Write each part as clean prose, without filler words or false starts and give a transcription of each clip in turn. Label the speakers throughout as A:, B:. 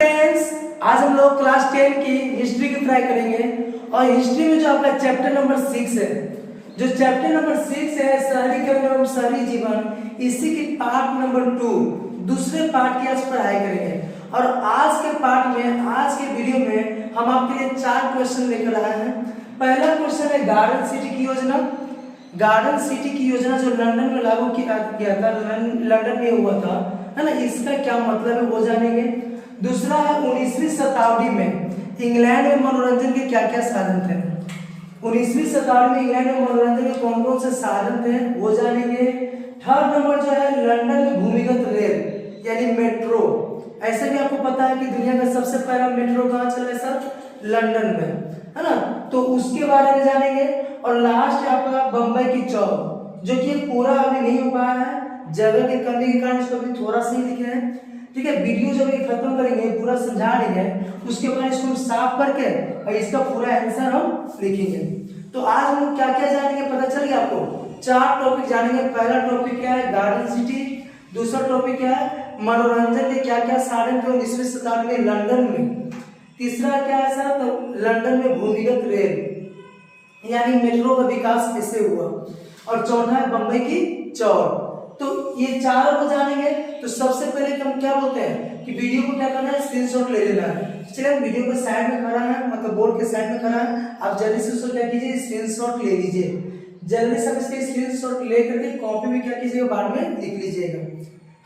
A: Friends, आज हम लोग क्लास 10 की हिस्ट्री की पढ़ाई करेंगे और हिस्ट्री में जो आपका चैप्टर नंबर 6 है, जो चैप्टर नंबर 6 है शहरीकरण एवं शहरी जीवन, इसी की पार्ट नंबर 2 दूसरे पार्ट की आज पढ़ाई करेंगे। और आज के पार्ट में, आज के वीडियो में हम आपके लिए 4 क्वेश्चन लेकर आए हैं। पहला क्वेश्चन है गार्डन सिटी की योजना। गार्डन सिटी की योजना जो लंदन में लागू किया था, लंदन में हुआ था, है ना, इसका क्या मतलब है वो जानेंगे। दूसरा है 19वीं शताब्दी में इंग्लैंड में मनोरंजन के क्या क्या साधन थे। 19वीं शताब्दी में इंग्लैंड में मनोरंजन के कौन कौन से साधन थे वो जानेंगे। थर्ड नंबर जो है लंदन में भूमिगत रेल यानी मेट्रो। ऐसे भी आपको पता है कि दुनिया का सबसे पहला मेट्रो कहाँ चला है सर? लंदन में, है ना, तो उसके बारे में जानेंगे। और लास्ट है आपका बम्बई की चौक, जो कि पूरा अभी नहीं हो पाया है, जगह के कमी के कारण इसको भी थोड़ा सा ही लिखे हैं। ठीक है, वीडियो जब ये खत्म करेंगे पूरा समझा देंगे, उसके बाद इसको हम साफ करके और इसका पूरा आंसर हम लिखेंगे। तो आज हम लोग क्या क्या जानेंगे पता चल गया आपको। 4 टॉपिक जानेंगे। पहला टॉपिक क्या है? Garden city. दूसरा टॉपिक क्या है? मनोरंजन के क्या क्या साधन थे 19वीं शताब्दी में लंदन में। तीसरा क्या है सर? तो लंदन में भूमिगत रेल यानी मेट्रो का विकास कैसे हुआ। और चौथा है बम्बई की चौक। तो ये चारों को जानेंगे। तो सबसे पहले हम क्या बोलते हैं कि वीडियो को क्या करना है? स्क्रीनशॉट ले लेना है। चलिए हम वीडियो के साइड में खड़ा है, मतलब बोर्ड के साइड में खड़ा है, आप जल्दी से उसको क्या कीजिए? स्क्रीनशॉट ले लीजिए। जल्दी से इसके स्क्रीनशॉट ले करके कॉपी में क्या कीजिएगा? बाद में लिख लीजिएगा।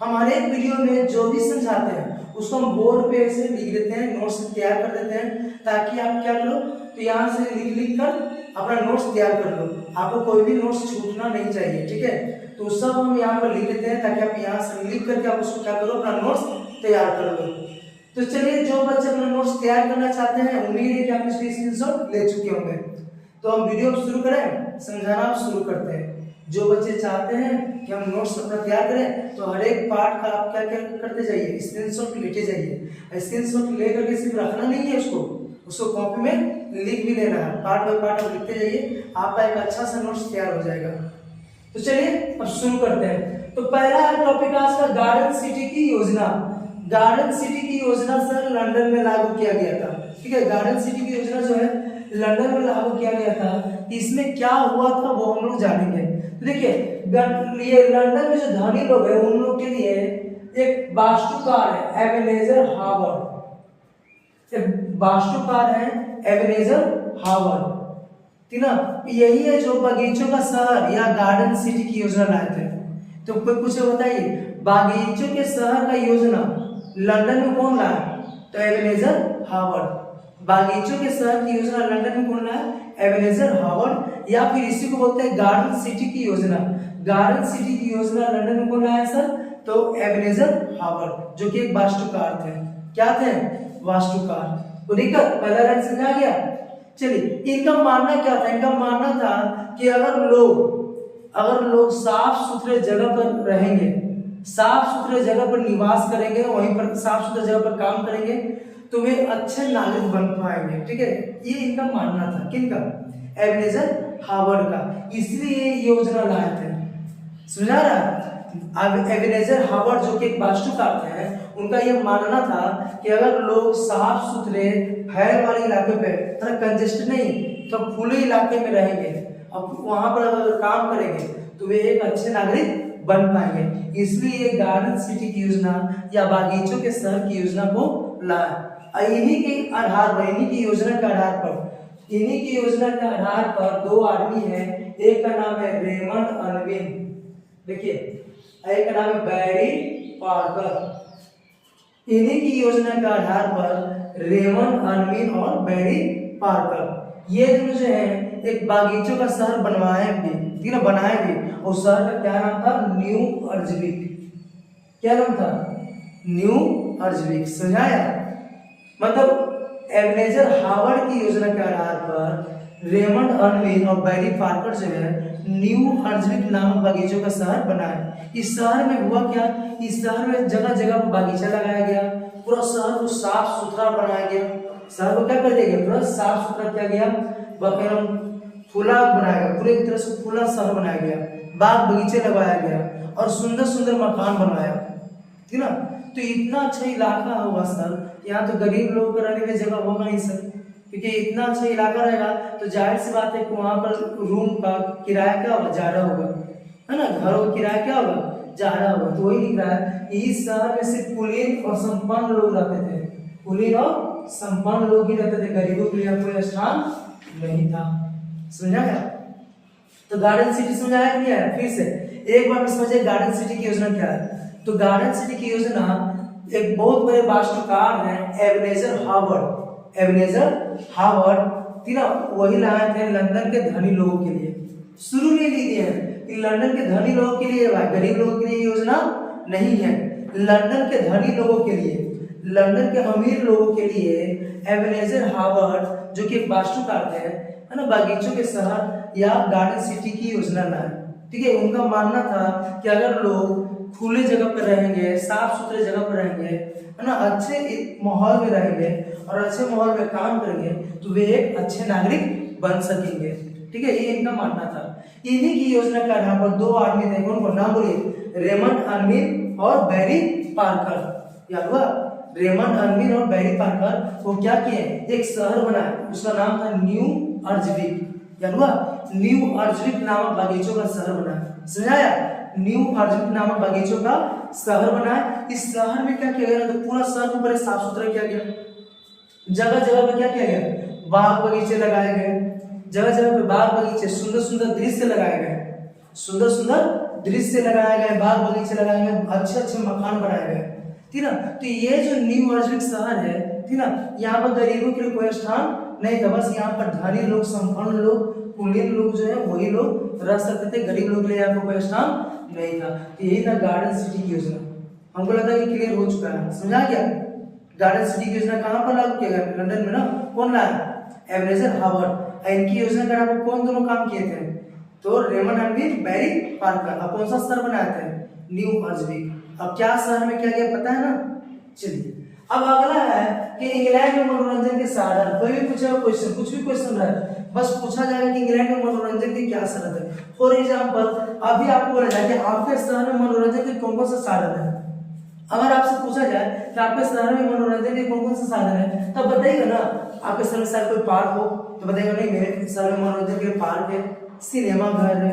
A: हमारे वीडियो में जो भी समझाते हैं उसको हम बोर्ड पे ऐसे लिख देते हैं, नोट्स तैयार कर देते हैं, ताकि आप क्या करो तो यहाँ से लिख लिख कर अपना नोट्स तैयार कर लो। आपको कोई भी नोट्स छूटना नहीं चाहिए, ठीक है। तो सब हम यहाँ पर लिख लेते हैं ताकि आप यहाँ से लिख करके आप उसको क्या करो? अपना नोट्स तैयार कर लो। तो चलिए, जो बच्चे अपना नोट्स तैयार करना चाहते हैं उम्मीद है कि आप इसकी स्क्रीनशॉट ले चुके होंगे। तो हम वीडियो शुरू करें, समझाना शुरू करते हैं। जो बच्चे चाहते हैं कि हम नोट्स अपना तैयार करें तो हर एक पार्ट का आप क्या क्या करते जाइए? स्क्रीनशॉट लेते जाइए। स्क्रीनशॉट ले करके सिर्फ रखना नहीं है, उसको कॉपी में लिख भी लेना है। पार्ट बाय पार्ट आप लिखते जाइए, आपका एक अच्छा सा नोट्स तैयार हो जाएगा। तो चलिए अब शुरू करते हैं। तो पहला टॉपिक आज का गार्डन सिटी की योजना। गार्डन सिटी की योजना सर लंदन में लागू किया गया था। ठीक है, गार्डन सिटी की योजना जो है लंदन में लागू किया गया था। इसमें क्या हुआ था वो हम लोग जानेंगे। देखिए, ये लंदन में जो धनी लोग हैं उन लोग के लिए एक वास्तुकार है एबेनेजर हावर्ड। वास्तुकार है एबेनेजर हावर्ड, ठीक ना। यही है जो बगीचों का शहर या गार्डन सिटी की योजना लाए थे। तो कोई कुछ बताइए, बागीचों के शहर का योजना लंदन में कौन लाया? तो एबेनेजर हावर्ड। बागीचों के शहर की योजना लंदन में कौन लाया? Ebenezer Howard. या फिर इसी को बोलते हैं गार्डन सिटी की योजना। गार्डन सिटी की योजना लंदन में कौन लाया सर? तो एबेनेजर हावर्ड, जो कि एक वास्तुकार थे। क्या थे? वास्तुकार। तो दिक्कत पहला लाइन समझ आ गया। चलिए, इनका मानना क्या था? इनका मानना था कि अगर लोग साफ सुथरे जगह पर रहेंगे, साफ सुथरे जगह पर निवास करेंगे, वहीं पर साफ सुथरे जगह पर काम करेंगे, तो वे अच्छे नागरिक बन पाएंगे। ठीक है, ये इनका मानना था। किनका? एबेनेजर हावर्ड का। इसलिए ये योजना लाए थे। समझा रहा? अब एबेनेजर हावर्ड जो कि एक वास्तुकार थे, उनका यह मानना था कि अगर लोग साफ सुथरे भीड़ वाले इलाके पे, कंजेस्ट नहीं तो खुले इलाके में रहेंगे, अब वहां पर अगर काम करेंगे तो वे एक अच्छे नागरिक बन पाएंगे। इसलिए गार्डन सिटी की योजना या बागीचों के शहर की योजना को लाया। इन्हीं के आधार पर, इन्हीं की योजना के आधार पर, इन्हीं की योजना के आधार पर 2 आदमी हैं। एक का नाम है रेमंड अनविन, देखिए, एक का नाम है बैरी पार्कर। इन्हीं की योजना के आधार पर रेमंड अनविन और बैरी पार्कर ये दोनों जो है एक बागीचों का शहर बनवाए भी, ठीक है, बनाए भी। और शहर का क्या नाम था? न्यू अर्थविक। क्या नाम था? न्यू अर्थविक। समझाया? मतलब एबेनेजर हावर्ड की योजना के आधार पर रेमंड अनविन और बैरी पार्कर जो है न्यू अर्थविक नामक बागीचों का शहर बनाए। इस शहर में हुआ क्या? इस शहर में जगह जगह पर बागीचा लगाया गया, पूरा शहर को साफ सुथरा बनाया गया। शहर को क्या कर दिया गया? पूरा साफ सुथरा किया गया, खुला बनाया गया, पूरी तरह से खुला शहर बनाया गया, बाग बगीचे लगाया गया और सुंदर सुंदर मकान बनवाया, ठीक ना। तो इतना अच्छा इलाका होगा सर, यहाँ तो गरीब लोगों को रहने की जगह होगा नहीं सर, क्योंकि इतना अच्छा इलाका रहेगा तो जाहिर सी बात है कि वहाँ पर रूम का किराया क्या होगा, ज़्यादा होगा, है ना, घरों का किराया क्या होगा, ज़्यादा होगा। तो वही लिख रहा है इस शहर में सिर्फ कुलीन और संपन्न लोग रहते थे, कुलीन और संपन्न लोग ही रहते थे, गरीबों के लिए कोई स्थान नहीं था। समझा गया? तो गार्डन सिटी समझाया कि नहीं आया? फिर से एक बार समझिए गार्डन सिटी की योजना क्या है। तो गार्डन सिटी की योजना एक बहुत बड़े वास्तुकार हैं एबनेजर हावर्ड, एबनेजर हावर्ड, ठीक है, वही लाए थे लंदन के धनी लोगों के लिए। शुरू में ली दिए हैं कि लंदन के धनी लोगों के लिए, गरीब लोगों के लिए योजना नहीं है, लंदन के धनी लोगों के लिए, लंदन के अमीर लोगों के लिए एबनेजर हावर्ड जो कि एक वास्तुकार थे, है ना, बागीचों के शहर या गार्डन सिटी की योजना लाए। ठीक है, उनका मानना था कि अगर लोग खुले जगह पर रहेंगे, साफ सुथरे जगह पर रहेंगे, है ना, अच्छे माहौल में रहेंगे और अच्छे माहौल में काम करेंगे तो वे एक अच्छे नागरिक बन सकेंगे। ठीक है, ये इनका मानना था। इन्हीं की योजना के आधार पर दो आदमी थे, उनको नाम बोलिए, रेमंड अर्मिन और बैरी पार्कर। याद हुआ? रेमंड अर्मिन और बैरी पार्कर वो क्या किए, एक शहर बनाया, उसका नाम था न्यू अर्जविक। याद हुआ? न्यू अर्जविक नामक बागीचों का शहर बनाया। समझाया? न्यू अर्जविक नामक बागीचों का शहर बनाया। इस शहर में क्या किया गया, तो पूरा शहर को बड़े साफ सुथरा किया गया, जगह जगह पे क्या किया गया, बाग बगीचे लगाए गए, जगह जगह पे बाग बगीचे, सुंदर सुंदर दृश्य लगाए गए, सुंदर सुंदर दृश्य लगाए गए, बाग बगीचे लगाए गए, अच्छे अच्छे मकान बनाए गए। ठीक ना? तो ये जो न्यू अर्जविक शहर है, ठीक ना, यहाँ पर गरीबों के लिए कोई स्थान नहीं था, बस यहाँ पर धनी लोग, संपन्न लोग, कुलीन लोग जो है वही लोग रह सकते थे, गरीब लोग के लिए यहाँ पर कोई स्थान नहीं था। तो यही था गार्डन सिटी की योजना। हमको लगता है कि क्लियर हो चुका है, समझा गया? गार्डन सिटी की योजना कहाँ पर लागू किया गया? लंदन में ना। कौन लाया? Ebenezer Howard. इनकी योजना के आधार पर कौन दोनों काम किए थे? तो रेमंड अर्मिन, बैरी पार्कर। अब कौन सा शहर बनाए थे? न्यू अर्जविक। अब क्या शहर में किया गया पता है ना? चलिए अब अगला है कि इंग्लैंड में मनोरंजन के साधन। कोई भी पूछेगा क्वेश्चन, कुछ भी क्वेश्चन रहे, बस पूछा जाएगा कि इंग्लैंड में मनोरंजन के क्या साधन है। फॉर एग्जाम्पल अभी आपको बोला जाए कि आपके शहर में मनोरंजन के कौन कौन से साधन है। अगर आपसे पूछा जाए कि आपके शहर में मनोरंजन के कौन कौन से साधन है, तब बताइएगा ना। आपके शहर में शायद कोई पार्क हो तो बताइएगा नहीं मेरे शहर में मनोरंजन के पार्क है, सिनेमा घर है,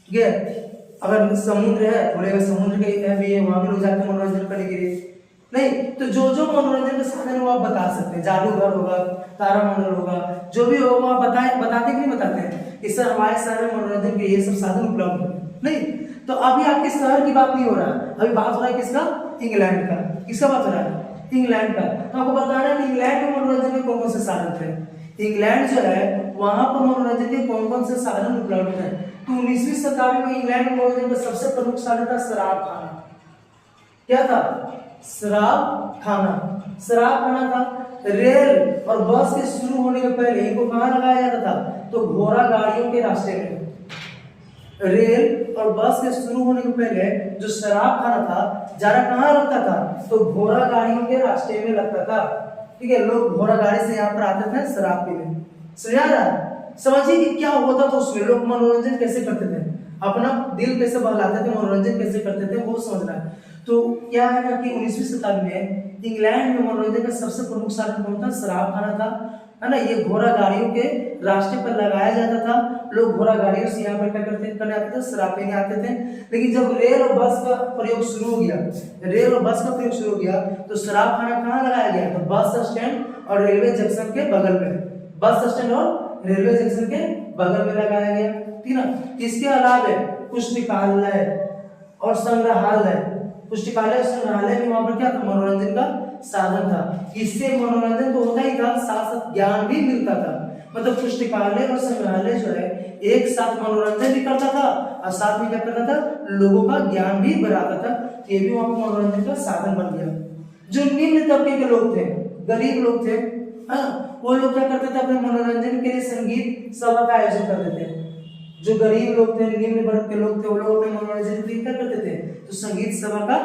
A: ठीक है। अगर समुद्र है बोलेगा समुद्र के भी है, वहां भी लोग जाते हैं मनोरंजन करने के लिए। नहीं तो जो जो मनोरंजन के साधन है वो आप बता सकते हैं। जादूगर होगा, तारामंडल होगा, जो भी होगा आप बताते कि नहीं बताते हैं कि सर हमारे शहर में मनोरंजन के ये सब साधन उपलब्ध है। नहीं तो अभी आपके शहर की बात नहीं हो रहा है, अभी बात हो रहा है किसका? इंग्लैंड का। किसका बात हो रहा है? इंग्लैंड का। तो आपको बताना है कि इंग्लैंड में मनोरंजन के कौन कौन से साधन थे। इंग्लैंड जो है वहां पर मनोरंजन के कौन कौन से साधन उपलब्ध है। तो 19वीं शताब्दी में इंग्लैंड में मनोरंजन का सबसे प्रमुख साधन था शराब खाना। क्या था? शराब खाना। शराब खाना था। रेल और बस के शुरू होने के पहले इनको कहाँ लगाया जाता था? तो घोड़ा गाड़ियों के रास्ते में। रेल और बस के शुरू होने के पहले जो शराब खाना था जरा कहाँ लगता था? तो घोड़ा गाड़ियों के रास्ते में लगता था। ठीक है, लोग घोड़ा गाड़ी से यहाँ पर आते थे शराब पीने। समझा रहा है? समझिए कि क्या होता था उसमें, लोग मनोरंजन कैसे करते थे, अपना दिल कैसे बहलाते थे, मनोरंजन कैसे करते थे, वो समझना है। तो क्या है ना कि 19वीं शताब्दी में इंग्लैंड में मनोरंजन का सबसे प्रमुख साधन कौन था? शराब खाना था, है ना। ये घोड़ा गाड़ियों के रास्ते पर लगाया जाता था। लोग घोड़ा गाड़ियों से यहाँ पर क्या करने आते थे? शराब पीने आते थे। लेकिन जब रेल और बस का प्रयोग शुरू हो गया, रेल और बस का प्रयोग शुरू हो गया तो शराब खाना कहाँ लगाया गया? तो बस स्टैंड और रेलवे जंक्शन के बगल में। बस स्टैंड और रेलवे जंक्शन के बगल में लगाया गया। ठीक ना। इसके अलावा पुस्तकालय और संग्रहालय, पुस्तकालय और संग्रहालय भी वहां पर क्या था? मनोरंजन का साधन था। इससे मनोरंजन तो होता ही था, साथ साथ ज्ञान भी मिलता था। मतलब पुस्तकालय और संग्रहालय जो है एक साथ मनोरंजन भी करता था और साथ में क्या करता था? लोगों का ज्ञान भी बढ़ाता था। ये भी वहां पर मनोरंजन का साधन बन गया। जो निम्न तबके के लोग थे, गरीब लोग थे, वो लोग क्या करते थे? अपने मनोरंजन के लिए संगीत सभा का आयोजन करते थे। जो गरीब लोग थे, निम्न वर्ग के लोग थे, वो लोग अपने मनोरंजन के लिए क्या करते थे? तो संगीत सभा का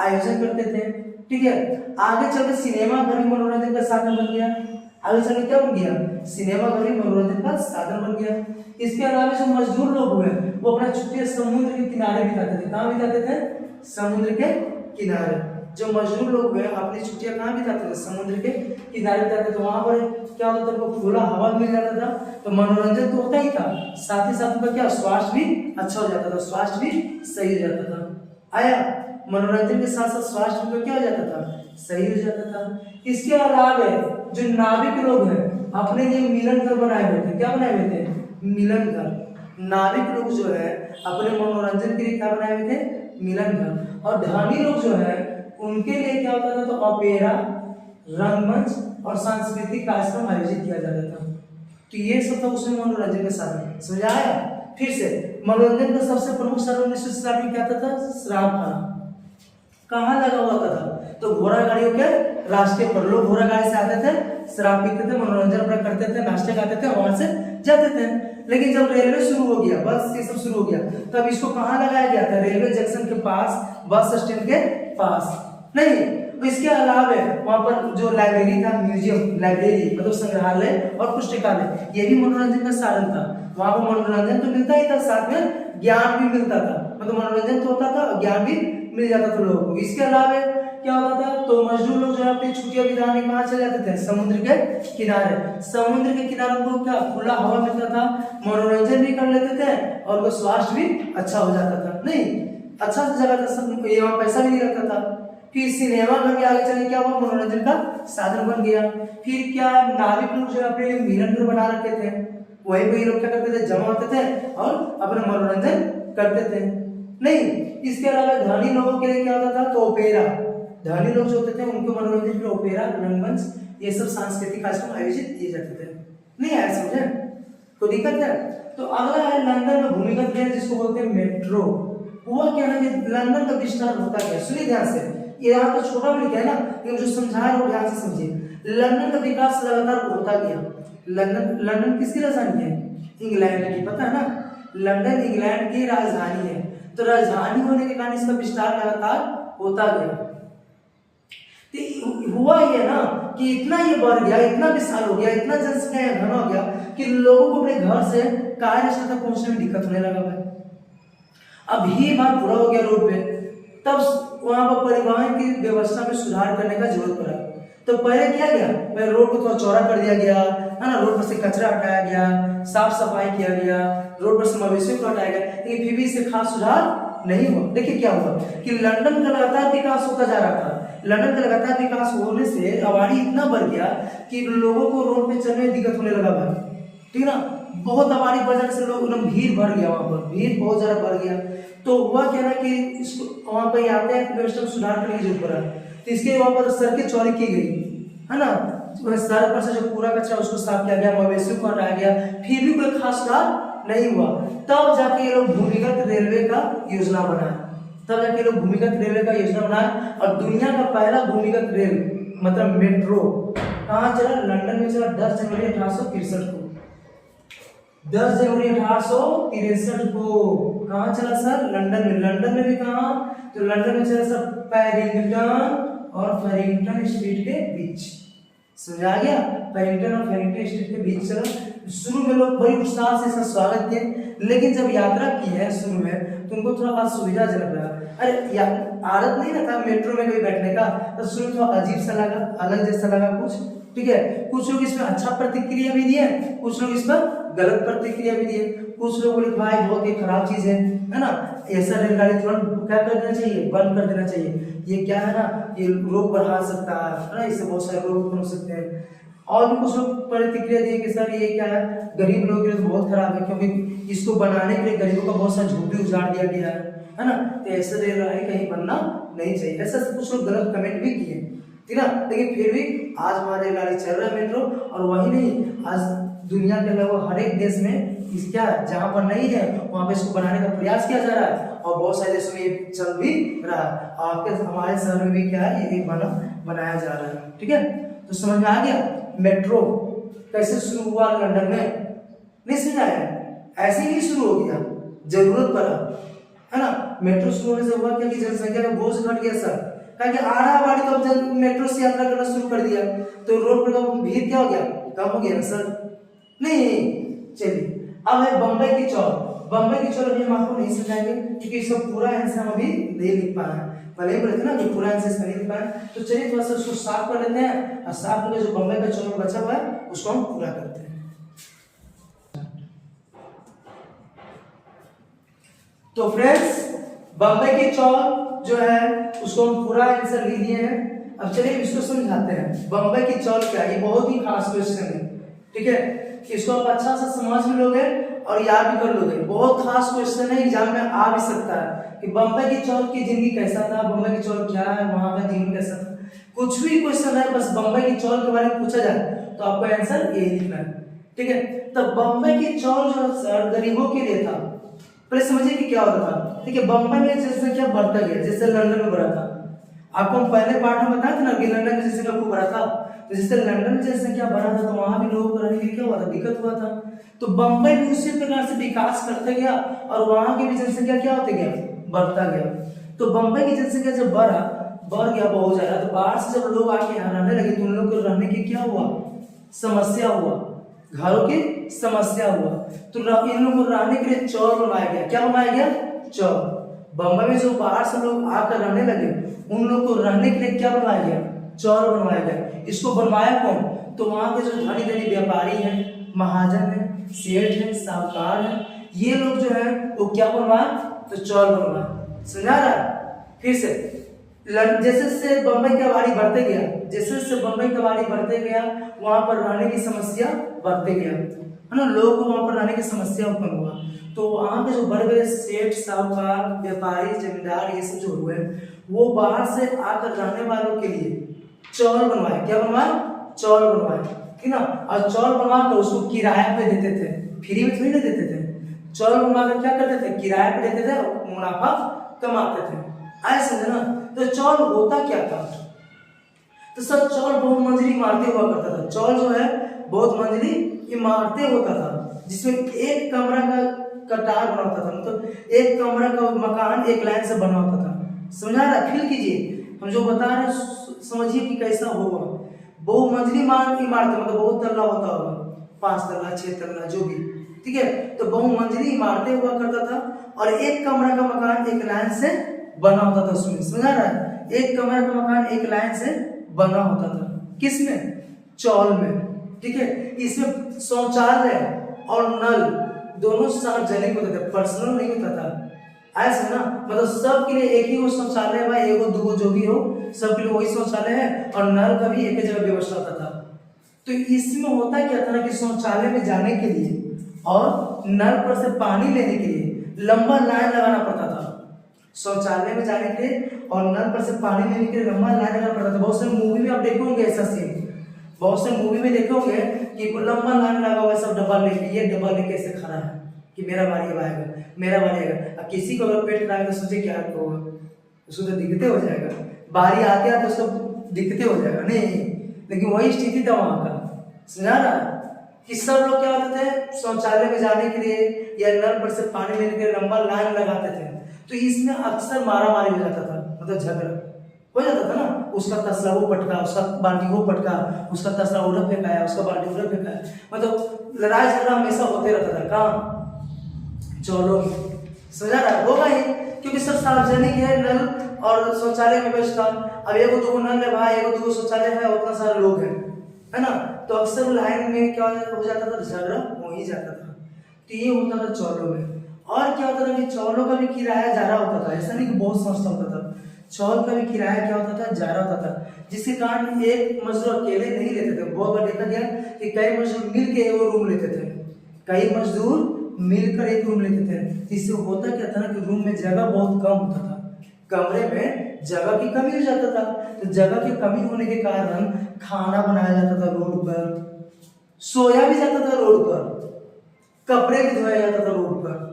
A: आयोजन करते थे। ठीक है, आगे चलकर सिनेमा घर भी मनोरंजन का साधन बन गया। आगे चलकर क्या बन गया? सिनेमा घर भी मनोरंजन का साधन बन गया। इसके अलावा जो मजदूर लोग हुए वो अपना छुट्टियां समुद्र के किनारे बिताते थे। कहाँ बिताते थे? समुद्र के किनारे। जो मजदूर लोग हैं अपनी छुट्टियां कहाँ बिताते थे, समुद्र के किनारे बिताते, तो वहां पर क्या होता था, उनको खुला हवा मिल जाता था, तो मनोरंजन तो होता ही था, साथ ही साथ उनका क्या स्वास्थ्य भी अच्छा हो जाता था, स्वास्थ्य भी सही हो जाता था। आया, मनोरंजन के साथ साथ स्वास्थ्य उनका क्या हो जाता था, सही हो जाता था। इसके अलावा जो नाविक लोग हैं अपने लिए मिलन घर बनाए हुए थे, क्या बनाए हुए थे, मिलन घर। नाविक लोग जो है अपने मनोरंजन के लिए क्या बनाए हुए थे, मिलन घर। और धनी लोग जो है उनके लिए क्या होता था, तो ऑपेरा, रंगमंच और सांस्कृतिक कार्यक्रम आयोजित किया जाता था। तो ये सब था उसमें मनोरंजन का साधन, समझ आया। फिर से मनोरंजन का सबसे प्रमुख साधन 1960 में क्या था, शराब खाना। कहाँ लगा हुआ था, तो घोड़ा गाड़ियों के रास्ते पर लोग घोड़ा गाड़ी से आते थे, शराब पीते थे, मनोरंजन अपना करते थे, नाश्ते खाते थे, वहां से जाते थे। लेकिन जब रेलवे शुरू हो गया, बस ये सब शुरू हो गया, तब इसको कहाँ लगाया गया था, रेलवे जंक्शन के पास, बस स्टैंड के पास नहीं। तो इसके अलावा वहां पर जो लाइब्रेरी था, म्यूजियम, लाइब्रेरी मतलब संग्रहालय और पुस्तकालय, ये भी मनोरंजन का साधन था। वहां पर मनोरंजन तो मिलता ही था, साथ में ज्ञान भी मिलता था, मतलब मनोरंजन तो होता था, ज्ञान भी मिल जाता था लोगों को। इसके अलावा क्या होता था, तो मजदूर लोग जो है अपनी छुट्टियां बिताने कहाँ चले जाते थे, समुद्र के किनारे। समुद्र के किनारे उनको क्या खुला हवा मिलता था, मनोरंजन भी कर लेते थे और उनका स्वास्थ्य भी अच्छा हो जाता था। नहीं, अच्छा जगह था, सब यहाँ पैसा भी नहीं लगता था। फिर सिनेमा घर के आगे चले क्या हुआ, मनोरंजन का साधन बन गया। फिर क्या, नाविक लोग जो अपने लिए मिलन घर बना रखे थे, वहीं पे ये लोग क्या करते थे, जमा होते थे और अपना मनोरंजन करते थे। नहीं, इसके अलावा धनी लोगों के लिए क्या होता था, तो ओपेरा। धनी लोग जो होते थे उनके मनोरंजन के लिए ओपेरा, रंगमंच, ये सब सांस्कृतिक कार्यक्रम आयोजित किए जाते थे। नहीं आया समझे, कोई दिक्कत है। तो अगला है लंदन में भूमिगत रेल, जिसको बोलते हैं मेट्रो। हुआ क्या ना कि लंदन का विस्तार होता गया, सुनिए ध्यान से, ये यहाँ तो छोटा भी लिखा है ना, लेकिन जो समझा है वो ध्यान से समझिए। लंदन का विकास लगातार होता गया। लंदन किसकी राजधानी है, इंग्लैंड की, पता है ना, लंदन इंग्लैंड की राजधानी है। तो राजधानी होने के कारण इसका विस्तार लगातार होता गया। तो हुआ ये ना कि इतना ये बढ़ गया, इतना विशाल हो गया, इतना जनसंख्या घना हो गया कि लोगों को अपने घर से कार्यस्थल तक पहुंचने में दिक्कत होने लगा भाई। अब भीड़ भाड़ पूरा हो गया रोड पे, तब वहां पर परिवहन की व्यवस्था में सुधार करने का जरूरत पड़ा। तो पहले किया गया, पहले रोड को थोड़ा चौड़ा कर दिया गया है ना, रोड पर से कचरा हटाया गया, साफ सफाई किया गया, रोड पर से मवेशियों को हटाया गया, लेकिन फिर भी इससे खास सुधार नहीं हुआ। देखिए क्या हुआ कि लंदन का लगातार विकास होता जा रहा था। लंदन का लगातार विकास होने से आबादी इतना बढ़ गया कि लोगों को रोड पे चलने में दिक्कत होने लगा भाई, ठीक है ना, बहुत आबादी बढ़ जाने से लोग एकदम भीड़ बढ़ गया, वहां पर भीड़ बहुत ज्यादा बढ़ गया। तो हुआ क्या ना कि इसको वहां पर यातायात व्यवस्था में सुधार करने की जरूरत पड़ा। तो इसके वहां पर सड़कें चौड़ी की गई, है ना, सड़क पर से जो पूरा कचरा उसको साफ किया गया, मवेशियों को हटाया गया, फिर भी कोई खास सुधार नहीं हुआ। तब जाके ये लोग भूमिगत रेलवे का योजना बनाया, तब जाके लोग भूमिगत रेलवे का योजना बनाया, और दुनिया का पहला भूमिगत रेल मतलब मेट्रो कहाँ चला, लंदन में चला 10 जनवरी 1863 को। 10 जनवरी 1863 को कहाँ चला सर, लंदन में। लंदन में भी कहाँ, तो लंदन में चला सर पैरिंगटन और फेरिंगटन स्ट्रीट के बीच, समझ आ गया, पैरिंगटन और फेरिंगटन स्ट्रीट के बीच चला। शुरू में लोग बड़ी उत्साह से इसका स्वागत किए, लेकिन जब यात्रा की है शुरू में तो उनको थोड़ा असुविधाजनक लगा। अरे आदत नहीं रहता मेट्रो में कभी बैठने का, तो शुरू में थोड़ा अजीब सा लगा, अलग जैसा लगा कुछ, ठीक है। कुछ लोग इसमें अच्छा प्रतिक्रिया भी दिए, कुछ लोग इस पर गलत प्रतिक्रिया भी दिए। कुछ लोग बोले भाई बहुत ही खराब चीज है ना, ऐसा रेलगाड़ी तुरंत क्या कर देना चाहिए, बंद कर देना चाहिए, ये क्या है ना, ये रोग बढ़ा सकता है ना, इससे बहुत सारे रोग उत्पन्न हो सकते हैं। और भी कुछ लोग प्रतिक्रिया दिए कि सर ये क्या है, गरीब लोगों के लिए बहुत खराब है, क्योंकि इसको बनाने के लिए गरीबों का बहुत सारा झोपड़ी उजाड़ दिया गया है ना, तो ऐसे रेलगाड़ी कहीं बनना नहीं चाहिए, ऐसा कुछ लोग गलत कमेंट भी किए, ठीक ना। लेकिन फिर भी आज हमारे रेलगाड़ी चल रहा है मेट्रो, और वही नहीं, आज दुनिया के लगभग हर एक देश में इस क्या जहाँ पर नहीं है वहाँ पे इसको बनाने का प्रयास किया जा रहा है, और बहुत सारे देशों में ये चल भी रहा है। आपके हमारे शहर में भी क्या है, ये बनाया जा रहा है, ठीक है। तो समझ में आ गया मेट्रो कैसे शुरू हुआ लंदन में, नहीं समझ आया, ऐसे ही शुरू हो गया, जरूरत पड़ा, है ना। मेट्रो शुरू होने से हुआ क्या कि जनसंख्या का बोझ घट गया सर, क्योंकि आधा आबादी तो अब मेट्रो से यात्रा करना शुरू कर दिया, तो रोड पर का भीड़ क्या हो गया, कम हो गया ना सर। नहीं चलिए, अब है बम्बई की चौक। बम्बई की चौल अभी हम आपको नहीं समझाएंगे क्योंकि इसका पूरा आंसर हम अभी नहीं लिख पाए हैं। पहले ही बोले थे ना कि पूरा आंसर इसका नहीं लिख पाए, तो चलिए थोड़ा सा उसको साफ कर लेते हैं और साफ करके जो बम्बई का चौल बचा हुआ है उसको हम पूरा करते हैं। तो फ्रेंड्स बम्बई की चौल जो है उसको हम पूरा आंसर लिख दिए हैं। अब चलिए इसको समझाते हैं बम्बई की चौल क्या है। ये बहुत ही खास क्वेश्चन है, ठीक है, इसको आप अच्छा से समझ भी लोगे और याद भी कर लोगे। बहुत खास क्वेश्चन है, एग्जाम में आ भी सकता है कि बम्बई की चौल की जिंदगी कैसा था, बम्बई की चौल क्या है, वहां का जीवन कैसा था। कुछ भी क्वेश्चन है बस बम्बई की चौल के बारे में पूछा जाए तो आपको आंसर यही लिखना है, ठीक है। तो बम्बई की चौल जो गरीबों के लिए था, पहले समझिए कि क्या होता था, ठीक है। बम्बई में जनसंख्या बढ़ता गया जैसे लंदन में बढ़ा था। आपको हम पहले पार्ट में बताए थे ना कि लंदन में जनसंख्या खूब बढ़ा था, तो जैसे लंदन में जनसंख्या बढ़ा था तो वहां भी लोगों को रहने के लिए क्या हुआ था, दिक्कत हुआ था। तो बम्बई भी उसी प्रकार से विकास करते गया और वहां की भी जनसंख्या क्या होते गया, बढ़ता गया। तो बम्बई की जनसंख्या जब बढ़ गया बहुत ज्यादा, तो बाहर से जब लोग आके यहाँ रहने लगे तो उन लोग को रहने की क्या हुआ, समस्या हुआ, घरों की समस्या हुआ। तो इन लोगों को रहने के लिए चौर बनवाया गया। क्या बनवाया गया, चौर। बम्बई में जो बाहर से लोग आकर रहने लगे उन लोग को रहने के लिए क्या बनवाया गया, चौर बनवाया गया। इसको बनवाया कौन, तो वहां के जो धनी धनी व्यापारी हैं, महाजन हैं, सेठ हैं, साहूकार हैं, ये लोग जो है वो क्या बनवाए, तो चौर बनवाए। समझा रहा है? फिर से जैसे जैसे बम्बई की आबादी बढ़ते गया, जैसे जैसे बम्बई की आबादी बढ़ते गया वहां पर रहने की समस्या बढ़ते गया, है ना, लोगों को वहां पर रहने की समस्या उत्पन्न हुआ। तो वहां के जो बड़े बड़े सेठ, साहूकार, व्यापारी, जमींदार, ये सब जो हुए वो बाहर से आकर रहने वालों के लिए चौर बनवाए। क्या बनवाए, चौर बनवाए, ठीक ना। और चौर बनवा कर उसको किराए पे देते थे, फ्री में थोड़ी ना देते थे। चौर बनवा कर क्या करते थे, किराए पे देते थे और मुनाफा कमाते थे। आए समझे ना। तो चौर होता क्या था, तो सब चौर बहुत मंजिली इमारतें हुआ करता था। चौर जो है बहुत मंजिली इमारतें होता था जिसमें एक कमरा का कतार बना होता था, मतलब एक कमरा का मकान एक लाइन से बना होता था। समझा रहा, फील कीजिए, हम जो बता रहे हैं समझिए कि कैसा होगा। बहुमंजिली इमारत मतलब बहुत तल्ला होता होगा, 5 तल्ला 6 तल्ला जो भी, ठीक है। तो बहुमंजिली इमारतें हुआ करता था और एक कमरा का मकान एक लाइन से बना होता था उसमें। समझा रहा है, एक कमरा का मकान एक लाइन से बना होता था, किसमें, चौल में, ठीक है। इसमें शौचालय और नल दोनों सार्वजनिक होते थे, पर्सनल नहीं होता था। ऐसा ना, मतलब सबके लिए एक ही वो शौचालय है, एगो दूगो जो भी हो सबके लिए वही शौचालय है और नल का भी एक जगह व्यवस्था होता था। तो इसमें होता क्या था ना कि शौचालय में जाने के लिए और नल पर से पानी लेने के लिए लंबा लाइन लगाना पड़ता था। शौचालय में जाने के लिए और नल पर से पानी लेने के लिए लंबा लाइन लगाना पड़ता था। बहुत से मूवी में आप देखे होंगे ऐसा सीन, बहुत से मूवी में देखे होंगे कि लंबा लाइन लगा हुआ है, सब डब्बा लेके, ये डब्बा लेके ऐसे खड़ा है कि मेरा बारी अब आएगा, मेरा बारी आएगा। अब किसी को अगर पेट खराब है तो सोचे क्या होगा, उसको तो दिखते हो जाएगा, बारी आते आते उसको दिखते हो जाएगा, नहीं। लेकिन वही स्थिति था वहां का। समझा रहा कि सब लोग क्या होते थे, शौचालय में जाने के लिए या नल पर से पानी लेने के लिए लंबा लाइन लगाते थे। तो इसमें अक्सर मारा मारी हो जाता था, मतलब झगड़ा हो जाता था ना। उसका तसला वो पटका, उसका बाल्टी वो पटका, उसका तसला उधर फेंकाया, उसका बाल्टी उधर फेंकाया, मतलब लड़ाई झगड़ा हमेशा होते रहता था। कहाँ, चौलों में। समझा रहा होगा ही, क्योंकि सब सार्वजनिक है, नल और शौचालय में व्यवस्था। अब एगो दूगो नल है भाई, एगो दूगो शौचालय है, उतना सारे लोग हैं, है ना। तो अक्सर लाइन में क्या हो जाता था, झगड़ा हो ही जाता था। तो ये होता था चौलों में। और क्या होता था कि चौलों का भी किराया ज्यादा होता था, ऐसा नहीं कि बहुत सस्ता होता था। चौल का भी किराया क्या होता था, ज्यादा होता था, जिसके कारण एक मजदूर अकेले नहीं लेते थे। बहुत बार देखा गया कि कई मजदूर मिलकर एक रूम लेते थे, कई मजदूर मिलकर एक रूम लेते थे। इससे होता क्या था ना कि रूम में जगह बहुत कम होता था, कमरे में जगह की कमी हो जाता था। तो जगह की कमी होने के कारण खाना बनाया जाता था रोड पर, सोया भी जाता था रोड पर, कपड़े भी धोया जाता था रोड पर।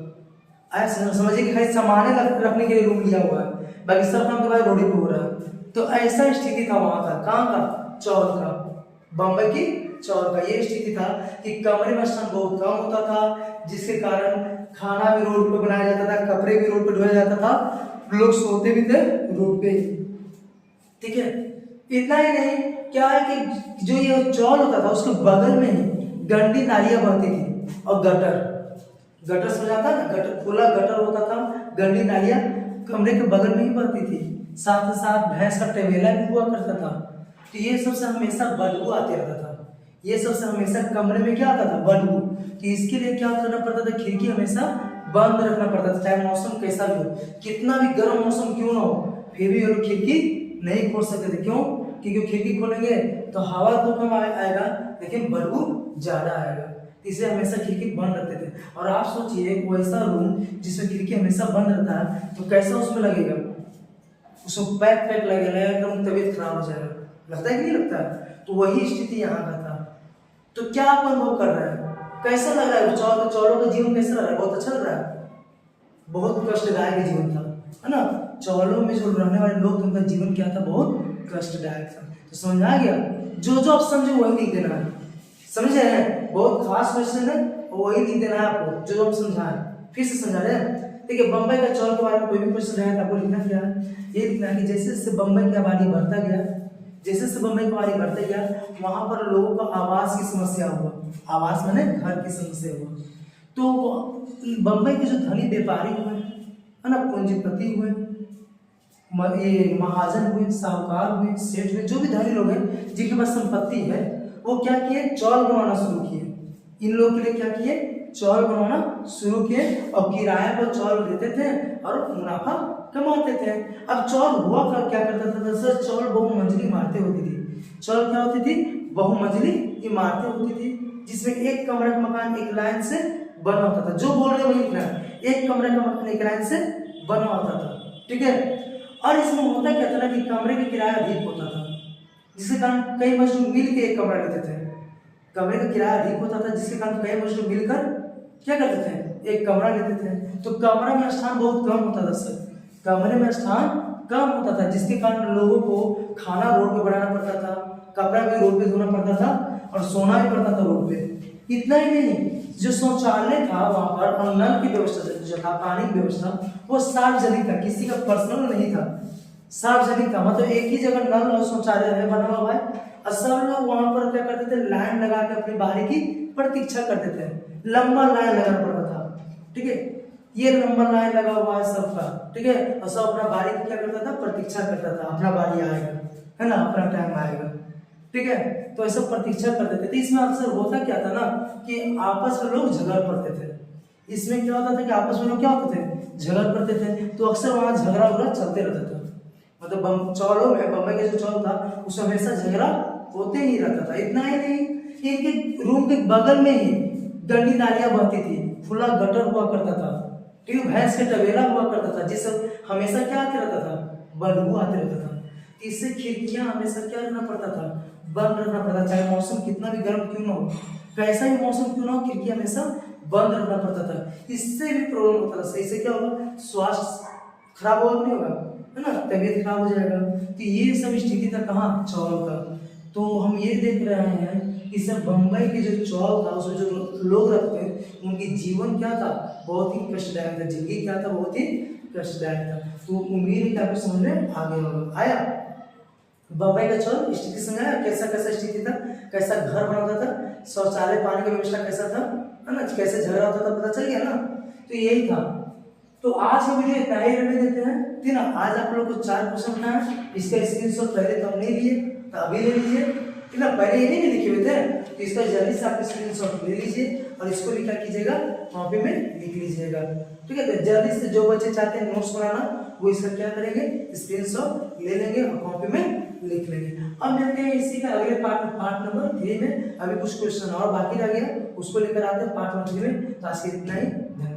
A: ऐसा समझिए कि खाली सामान रखने के लिए रूम लिया हुआ है, बाकी सब काम तो भाई रोड पे हो रहा है। तो ऐसा स्थिति था वहां का, कहाँ का, चौल का, बम्बई की चौल का। ये स्थिति था कि कमरे में स्थान बहुत कम होता था, जिसके कारण खाना भी रोड पे बनाया जाता था, कपड़े भी रोड पे धोया जाता था, लोग सोते भी थे रोड पे, ठीक है। इतना ही नहीं, क्या है कि जो ये चौल होता था उसके बगल में ही गंदी नालियां बहती थी और गटर, गटर समझ आता है ना, गटर खुला गटर होता था, गंदी नालियां कमरे के बगल में ही बहती थी, साथ ही साथ भैंस का टेबेला भी हुआ करता था। तो ये सबसे हमेशा बदबू आते रहता था, ये सबसे हमेशा कमरे में क्या आता था, बदबू। तो इसके लिए क्या करना पड़ता था, खिड़की हमेशा बंद रखना पड़ता था, चाहे मौसम कैसा भी हो, कितना भी गर्म मौसम क्यों ना हो, फिर भी ये लोग खिड़की नहीं खोल सकते थे। क्यों? क्योंकि खिड़की खोलेंगे तो हवा तो कम आएगा लेकिन बदबू ज्यादा आएगा, इसे हमेशा खिड़की बंद रखते थे। और आप सोचिए एक वैसा रूम जिसमें खिड़की हमेशा बंद रहता है तो कैसा उसमें लगेगा, उसमें पैक लगेगा, एकदम तबीयत खराब हो जाएगा, लगता है कि नहीं लगता है? तो वही स्थिति यहाँ का था। तो क्या आप अनुभव कर रहे हैं, कैसा लग रहा है? चौलों का जीवन कैसा लग रहा है? बहुत अच्छा लग रहा है, बहुत कष्टदायक जीवन था, है ना। चौलों में जो रहने वाले लोग उनका जीवन क्या था, बहुत कष्टदायक था। तो समझ आ गया, जो आप समझे वही लिख देना है, समझे हैं? बहुत खास क्वेश्चन है, वही लिख देना है आपको जो हम समझाएं। फिर से समझा रहे हैं। देखिए बम्बई का चौल के बारे में कोई भी क्वेश्चन रहे तो आपको लिखना क्या है, ये लिखना है कि जैसे जैसे बम्बई की आबादी बढ़ता गया, जैसे जैसे बम्बई की आबादी बढ़ता गया, वहां पर लोगों को आवास की समस्या हुआ, आवास माने घर की समस्या हुआ। तो बम्बई के जो धनी व्यापारी हुए, है ना, पूंजीपति हुए, ये महाजन हुए, साहूकार हुए, सेठ हुए, जो भी धनी लोग हैं जिनके पास संपत्ति है, वो क्या किए, चौल बनवाना शुरू किए। इन लोगों के लिए क्या किए, चौल बनवाना शुरू किए और किराए पर चौल देते थे और मुनाफा कमाते थे। अब चौल हुआ क्या करता था, दरअसल चौल बहुमंजिली इमारतें होती थी। चौल क्या होती थी, बहुमंजिली इमारतें होती थी, जिसमें एक कमरे का मकान एक लाइन से बना होता था। जो बोल रहे वही लिखना है, एक कमरे का मकान एक लाइन से बना होता था, ठीक है। और इसमें होता क्या था कि कमरे का किराया अधिक होता था, जिसके कारण कई मजदूर मिल के एक कमरा लेते थे। कमरे का किराया अधिक होता था जिसके कारण कई मजदूर मिलकर क्या करते थे, एक कमरा लेते थे। तो कमरा में स्थान बहुत कम होता था सर, कमरे में स्थान कम होता था, जिसके कारण लोगों को खाना रोड पे बनाना पड़ता था, कपड़ा भी रोड पे धोना पड़ता था और सोना भी पड़ता था रोड पे। इतना ही नहीं, जो शौचालय था वहां पर और नल की व्यवस्था जो था, पानी की व्यवस्था, वो सार्वजनिक था, किसी का पर्सनल नहीं था, सार्वजनिक था। मतलब एक ही जगह नल और शौचालय बना हुआ है और सब लोग वहां पर क्या करते थे, लाइन लगा के अपनी बारी की प्रतीक्षा करते थे। लंबा लाइन लगाना पड़ता था, ठीक है, ये लंबा लाइन लगा हुआ है सबका, ठीक है, और सब अपना बारी की क्या करता था, प्रतीक्षा करता था, अपना बारी आएगा, है ना, अपना टाइम आएगा, ठीक है। तो ऐसा प्रतीक्षा करते थे। तो इसमें अक्सर होता क्या था ना कि आपस में लोग झगड़ पड़ते थे। इसमें क्या होता था कि आपस में लोग क्या होते थे, झगड़ पड़ते थे। तो अक्सर वहां झगड़ा उगड़ा चलते रहता था। मतलब चौलों में, बम्बई का जो चौल था उसमें हमेशा झगड़ा होते ही रहता था। इतना ही नहीं, इनके रूम के बगल में ही गंदी नालियां बहती थी, खुला गटर हुआ करता था, ठीक है, भैंस के टबेला हुआ करता था, जिससे हमेशा क्या आते रहता था, बदबू आते रहता था। इससे खिड़कियां हमेशा क्या रखना पड़ता था, बंद रखना पड़ता, चाहे मौसम कितना भी गर्म क्यों ना हो, कैसा ही मौसम क्यों ना हो, खिड़की हमेशा बंद रखना पड़ता था। इससे भी प्रॉब्लम होता था, इससे क्या होगा, स्वास्थ्य खराब होगा, नहीं होगा, है ना, तबीयत खराब हो जाएगा। तो ये सब स्थिति था कहाँ, चौल का। तो हम ये देख रहे हैं कि सर बम्बई के जो चौल था उसमें जो लोग रहते थे उनकी जीवन क्या था, बहुत ही कष्टदायक था, जिंदगी क्या था, बहुत ही कष्टदायक था। तो उम्मीद है कि आपको समझ में आगे होगा। आया बम्बई का चौल स्थिति समझाया, कैसा कैसा स्थिति था, कैसा घर बनाता था, शौचालय पानी का व्यवस्था कैसा था, है ना, कैसे झगड़ा होता था, पता चल गया ना। तो यही था। तो आज का वीडियो इतना ही रहने देते हैं, ठीक है ना। आज आप लोग को 4 क्वेश्चन बनाना है, इसका स्क्रीनशॉट पहले तो हम नहीं लिए, तो अभी ले लीजिए, ठीक है ना। पहले ये नहीं लिखे हुए थे, तो इसका जल्दी से आप स्क्रीनशॉट ले लीजिए और इसको लिखा कीजिएगा, कॉपी में लिख लीजिएगा, ठीक है। तो जल्दी से जो बच्चे चाहते हैं नोट्स बनाना वो इसका क्या करेंगे, स्क्रीनशॉट ले लेंगे और कॉपी में लिख लेंगे। अब मिलते हैं इसी का अगले पार्ट नंबर 3 में। अभी कुछ क्वेश्चन और बाकी रह गया, उसको लेकर आते हैं पार्ट नंबर 3 में। तो आज के इतना ही, धन्यवाद।